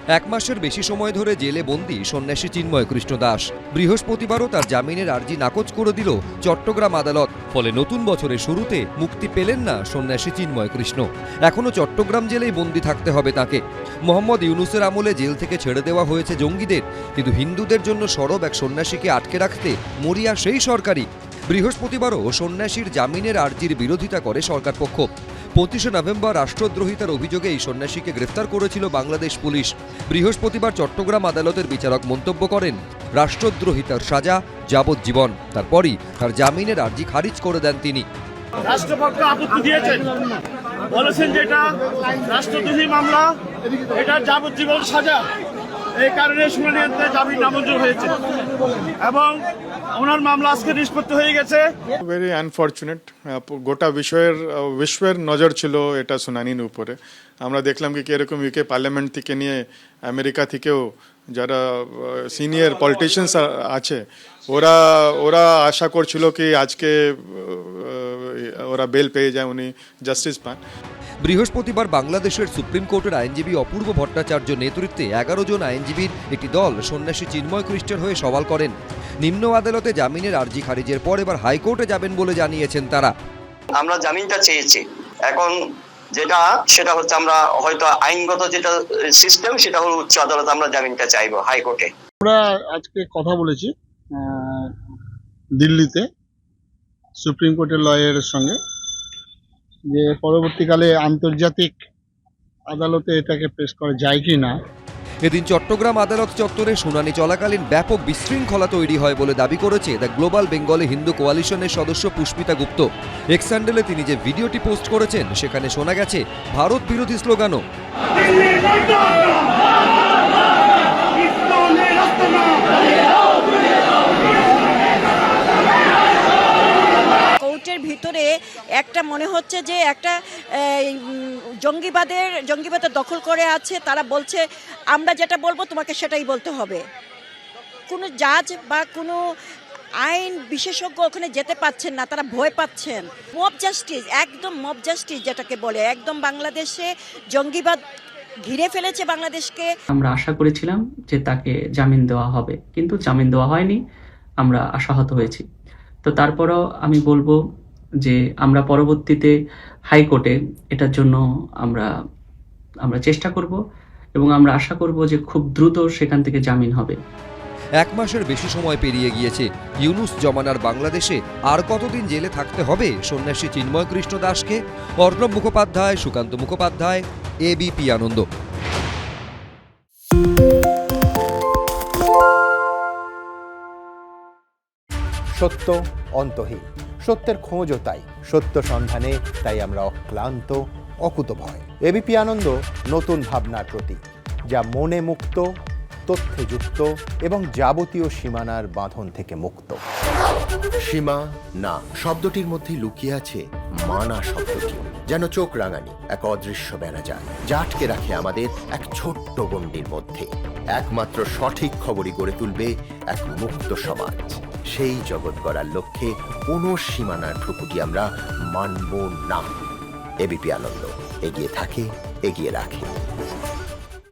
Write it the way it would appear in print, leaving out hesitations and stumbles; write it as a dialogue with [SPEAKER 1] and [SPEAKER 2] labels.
[SPEAKER 1] এক মাসের বেশি সময় ধরে জেলে বন্দী সন্ন্যাসী চিন্ময় কৃষ্ণ দাস। বৃহস্পতিবারও তার জামিনের আর্জি নাকচ করে দিল চট্টগ্রাম আদালত। ফলে নতুন বছরের শুরুতে মুক্তি পেলেন না সন্ন্যাসী চিন্ময় কৃষ্ণ। এখনও চট্টগ্রাম জেলেই বন্দী থাকতে হবে তাকে। মোহাম্মদ ইউনুসের আমলে জেল থেকে ছেড়ে দেওয়া হয়েছে জঙ্গিদের, কিন্তু হিন্দুদের জন্য সরব এক সন্ন্যাসীকে আটকে রাখতে মরিয়া সেই সরকারই। বৃহস্পতিবারও সন্ন্যাসীর জামিনের আর্জির বিরোধিতা করে সরকার পক্ষ। 25শে নভেম্বর রাষ্ট্রদ্রোহিতার অভিযোগে এই সন্ন্যাসীকে গ্রেফতার করেছিল বাংলাদেশ পুলিশ। বৃহস্পতিবার চট্টগ্রাম আদালতের বিচারক মন্তব্য করেন, রাষ্ট্রদ্রোহিতার সাজা যাবজ্জীবন। তারপরই তার জামিনের আর্জি খারিজ করে দেন তিনি।
[SPEAKER 2] রাষ্ট্রপক্ষ আপত্তি দিয়েছেন, বলেছেন যে এটা রাষ্ট্রদ্রোহী মামলা, এটা যাবজ্জীবন সাজা। এই কারণে শুনানিতে জামিন নামঞ্জুর হয়েছে এবং ওনার মামলা আজকে নিষ্পত্তি হয়ে গেছে।
[SPEAKER 3] Very unfortunate. গোটা বিশ্বের নজর ছিল এটা শুনানির উপরে। আমরা দেখলাম কি এরকম ইউকে পার্লামেন্ট থেকে নিয়ে আমেরিকা থেকেও যারা সিনিয়র পলিটিশিয়ানস আছে ওরা আশা করছিল কি আজকে ওরা বেল পেয়ে যায়, উনি জাস্টিস পান।
[SPEAKER 1] বৃহস্পতিবার বাংলাদেশের সুপ্রিম কোর্টের আইনজীবী অপূর্ব ভট্টাচার্য নেতৃত্বে 11 জন আইনজীবীর একটি দল সন্ন্যাসী চিন্ময় কৃষ্ণের হয়ে সওয়াল করেন। নিম্ন আদালতে জামিনের আর্জি খারিজের পর এবার হাইকোর্টে যাবেন বলে জানিয়েছেন তারা।
[SPEAKER 4] আমরা জামিনটা চেয়েছি, এখন সেটা হচ্ছে আমরা হয়তো আইনগত যেটা সিস্টেম সেটা হলো উচ্চ আদালত, আমরা জামিনটা চাইবো হাইকোর্টে।
[SPEAKER 2] আমরা আজকে কথা বলেছি দিল্লিতে সুপ্রিম কোর্টের লয়ারের সঙ্গে, যে পরবর্তীকালে আন্তর্জাতিক আদালতে এটাকে পেশ করা যায় কি না।
[SPEAKER 1] এদিন চট্টগ্রাম আদালত চত্বরে শুনানি চলাকালীন ব্যাপক বিশৃঙ্খলা তৈরি হয় বলে দাবি করেছে দ্য গ্লোবাল বেঙ্গলি হিন্দু কোয়ালিশনের সদস্য পুষ্পিতা গুপ্ত। এক্স হ্যান্ডেলে তিনি যে ভিডিওটি পোস্ট করেছেন সেখানে শোনা গেছে ভারত বিরোধী স্লোগানও।
[SPEAKER 5] কোর্টের ভিতরে একটা মনে হচ্ছে যে একটা জঙ্গিবাদের দখল করে আছে। তারা বলছে আমরা যেটা বলবো তোমাকে সেটাই বলতে হবে। কোনো জাজ বা কোনো আইন বিশেষজ্ঞ ওখানে যেতে পাচ্ছেন না, তারা ভয় পাচ্ছেন। মব জাস্টিস, একদম মব জাস্টিস যেটাকে বলে, একদম বাংলাদেশে জঙ্গিবাদ ঘিরে ফেলেছে বাংলাদেশকে।
[SPEAKER 6] আমরা আশা করেছিলাম যে তাকে জামিন দেওয়া হবে, কিন্তু জামিন দেওয়া হয়নি। আমরা আশাহত হয়েছি। তো তারপরও আমি বলবো যে আমরা পরবর্তীতে হাইকোর্টে এটার জন্য আমরা চেষ্টা করব এবং আমরা আশা করব যে খুব দ্রুত সেখান থেকে জামিন হবে।
[SPEAKER 1] এক মাসের বেশি সময় পেরিয়ে গিয়েছে। ইউনুস জমানার বাংলাদেশে আর কতদিন জেলে থাকতে হবে সন্ন্যাসী চিন্ময় কৃষ্ণ দাসকে? অর্ণব মুখোপাধ্যায়, সুকান্ত মুখোপাধ্যায়, এবিপি আনন্দ।
[SPEAKER 7] সত্য অন্তহীন, সত্যের খোঁজও তাই, সত্য সন্ধানে তাই আমরা অক্লান্ত, অকুতভয়। এবিপি আনন্দ নতুন ভাবনার প্রতীক, যা মনে মুক্ত, তথ্যে যুক্ত এবং যাবতীয় সীমানার বাঁধন থেকে মুক্ত।
[SPEAKER 8] সীমা না শব্দটির মধ্যে লুকিয়ে আছে মানা শব্দটি, যেন চোখ রাঙানি এক অদৃশ্য বেড়াজাল, যা আটকে রাখে আমাদের এক ছোট্ট গণ্ডির মধ্যে। একমাত্র সঠিক খবরই গড়ে তুলবে এক মুক্ত সমাজ। সেই জগৎ গড়ার লক্ষ্যে কোনো সীমানার ঠুকুটি আমরা মানব না। এবিপি আনন্দ এগিয়ে থাকে, এগিয়ে রাখে।